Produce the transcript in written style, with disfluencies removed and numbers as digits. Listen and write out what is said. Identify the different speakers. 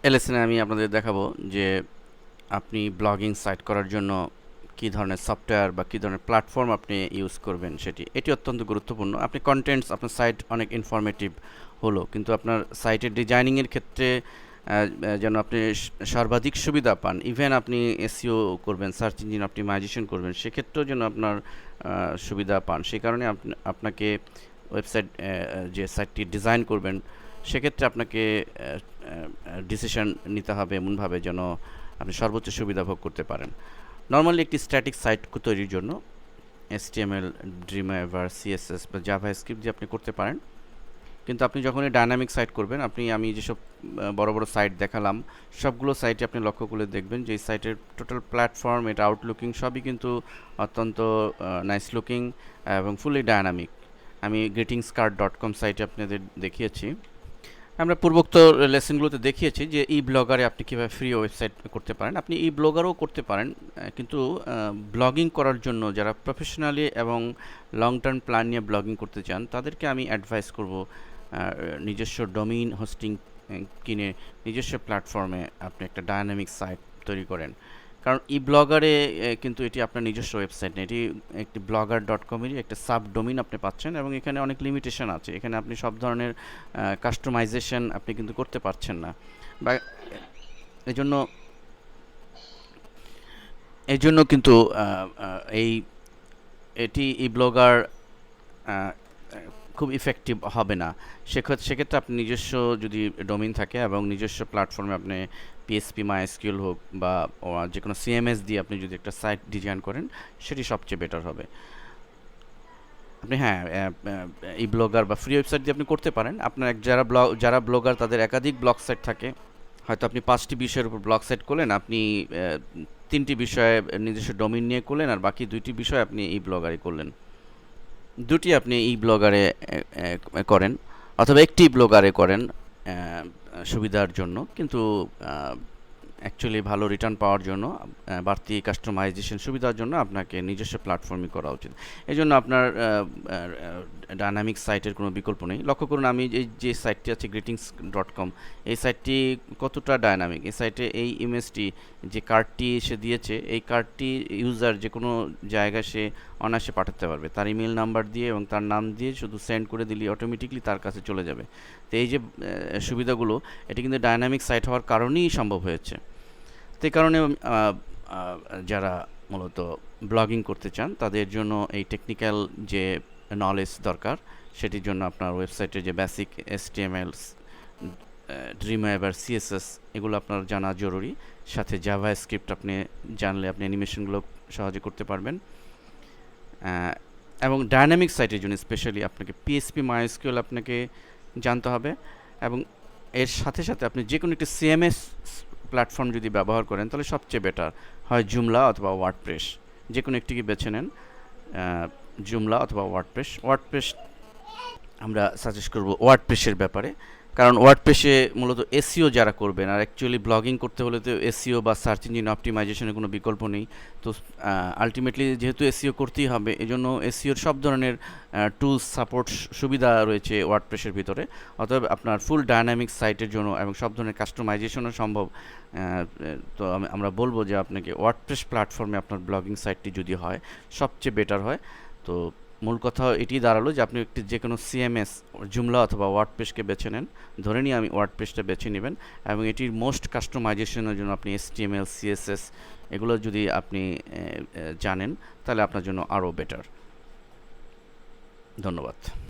Speaker 1: এলএসএনে আমি আপনাদের দেখাবো যে আপনি ব্লগিং সাইট করার জন্য কী ধরনের সফটওয়্যার বা কী ধরনের প্ল্যাটফর্ম আপনি ইউজ করবেন এটি অত্যন্ত গুরুত্বপূর্ণ। আপনি কন্টেন্টস আপনার সাইট অনেক ইনফরমেটিভ হলো, কিন্তু আপনার সাইটের ডিজাইনিংয়ের ক্ষেত্রে যেন আপনি সর্বাধিক সুবিধা পান, ইভেন আপনি এসইও করবেন, সার্চ ইঞ্জিন অপটিমাইজেশন করবেন, সেক্ষেত্রেও যেন আপনার সুবিধা পান। সেই কারণে আপনাকে ওয়েবসাইট যে সাইটটি ডিজাইন করবেন সেক্ষেত্রে আপনাকে ডিসিশন নিতে হবে এমনভাবে যেন আপনি সর্বোচ্চ সুবিধা ভোগ করতে পারেন। নর্মালি একটি স্ট্যাটিক সাইট তৈরির জন্য HTML, ড্রিমওয়েভার, CSS বা জাভাস্ক্রিপ্ট দিয়ে আপনি করতে পারেন, কিন্তু আপনি যখনই ডায়নামিক সাইট করবেন, আমি যেসব বড় বড় সাইট দেখালাম সবগুলো সাইটে আপনি লক্ষ্য করে দেখবেন যে এই সাইটের টোটাল প্ল্যাটফর্ম, এটা আউটলুকিং সবই কিন্তু অত্যন্ত নাইস লুকিং এবং ফুলি ডায়নামিক। আমি greetingscard.com সাইটে আপনাদের দেখিয়েছি, আমরা পূর্বোক্ত লেসনগুলোতে দেখিয়েছি যে ই ব্লগারে আপনি কীভাবে ফ্রি ওয়েবসাইট করতে পারেন। আপনি ই ব্লগারও করতে পারেন, কিন্তু ব্লগিং করার জন্য যারা প্রফেশনালি এবং লং টার্ম প্ল্যান নিয়ে ব্লগিং করতে চান তাদেরকে আমি অ্যাডভাইস করব নিজস্ব ডোমেইন হোস্টিং কিনে নিজস্ব প্ল্যাটফর্মে আপনি একটা ডায়নামিক সাইট তৈরি করেন। কারণ ই ব্লগারে কিন্তু এটি আপনার নিজস্ব ওয়েবসাইট না, এটি একটি blogger.com-এরই একটা সাব ডোমেইন আপনি পাচ্ছেন, এবং এখানে অনেক লিমিটেশন আছে। এখানে আপনি সব ধরনের কাস্টমাইজেশন আপনি কিন্তু করতে পারছেন না, বা এজন্য এজন্য কিন্তু এটি ই ব্লগার খুব ইফেক্টিভ হবে না। সেক্ষেত্রে আপনি নিজস্ব যদি ডোমেইন থাকে এবং নিজস্ব প্ল্যাটফর্মে আপনি PHP, MySQL হোক বা যে কোনো CMS দিয়ে আপনি যদি একটা সাইট ডিজাইন করেন সেটি সবচেয়ে বেটার হবে। আপনি এই ব্লগার বা ফ্রি ওয়েবসাইট দিয়ে আপনি করতে পারেন। আপনার যারা ব্লগার তাদের একাধিক ব্লগ সাইট থাকে, হয়তো আপনি 5টি বিষয়ের উপর ব্লগ সাইট করলেন, আপনি 3টি বিষয়ে নিজস্ব ডোমেইন নিয়ে করলেন, আর বাকি 2টি বিষয় আপনি এই ব্লগারে করলেন। দুটি আপনি এই ব্লগারে করেন অথবা একটি ব্লগারে করেন সুবিধার জন্য, কিন্তু অ্যাকচুয়ালি ভালো রিটার্ন পাওয়ার জন্য, বাড়তি কাস্টমাইজেশন সুবিধার জন্য আপনাকে নিজস্ব প্ল্যাটফর্মই করা উচিত। এই জন্য আপনার ডায়নামিক সাইটের কোনো বিকল্প নেই। লক্ষ্য করুন, আমি যে সাইটটি আছে greetings.com, এই সাইটটি কতটা ডায়নামিক। এই সাইটে এই ইমেজটি, যে কার্ডটি সে দিয়েছে, এই কার্ডটি ইউজার যে কোনো জায়গায় সে অনায়াসে পাঠাতে পারবে, তার ইমেল নাম্বার দিয়ে এবং তার নাম দিয়ে শুধু সেন্ড করে দিলে অটোমেটিকলি তার কাছে চলে যাবে। তো এই যে সুবিধাগুলো, এটি কিন্তু ডায়নামিক সাইট হওয়ার কারণেই সম্ভব হয়েছে। তো এই কারণে যারা মূলত ব্লগিং করতে চান তাদের জন্য এই টেকনিক্যাল যে নলেজ দরকার, সেটির জন্য আপনার ওয়েবসাইটে যে বেসিক HTML, ড্রিমওয়েভার, CSS এগুলো আপনার জানা জরুরি। সাথে জাভাস্ক্রিপ্ট আপনি জানলে আপনি অ্যানিমেশনগুলো সহজে করতে পারবেন। এবং ডায়নামিক সাইটের জন্য স্পেশালি আপনাকে PHP, MySQL আপনাকে জানতে হবে, এবং এর সাথে সাথে আপনি যে কোনো একটি CMS প্ল্যাটফর্ম যদি ব্যবহার করেন তাহলে সবচেয়ে বেটার হয় জুমলা অথবা ওয়ার্ডপ্রেস, যে কোনো একটিকে বেছে নেন, জুমলা অথবা ওয়ার্ডপ্রেস আমরা সাজেস্ট করব ওয়ার্ডপ্রেসের ব্যাপারে। কারণ ওয়ার্ডপ্রেসে মূলত এসইও যারা করবেন, আর অ্যাকচুয়ালি ব্লগিং করতে হলে তো এসইও বা সার্চ ইঞ্জিন অপটিমাইজেশনের কোনো বিকল্প নেই। তো আলটিমেটলি যেহেতু এসইও করতেই হবে, এজন্য এসইওর সব ধরনের টুলস, সাপোর্ট, সুবিধা রয়েছে ওয়ার্ডপ্রেসের ভিতরে। অতএব আপনার ফুল ডায়নামিক সাইটের জন্য এবং সব ধরনের কাস্টমাইজেশনও সম্ভব। তো আমরা বলবো যে আপনাকে ওয়ার্ডপ্রেস প্ল্যাটফর্মে আপনার ব্লগিং সাইটটি যদি হয় সবচেয়ে বেটার হয়। তো মূল কথা এটি দাঁড়ালো যে আপনি একটি যে কোনো CMS, জুমলা অথবা ওয়ার্ডপ্রেসকে বেছে নেন। ধরে নিয়ে আমি ওয়ার্ডপ্রেসটা বেছে নেবেন, এবং এটির মোস্ট কাস্টমাইজেশনের জন্য আপনি HTML, CSS এগুলো যদি আপনি জানেন তাহলে আপনার জন্য আরও বেটার। ধন্যবাদ।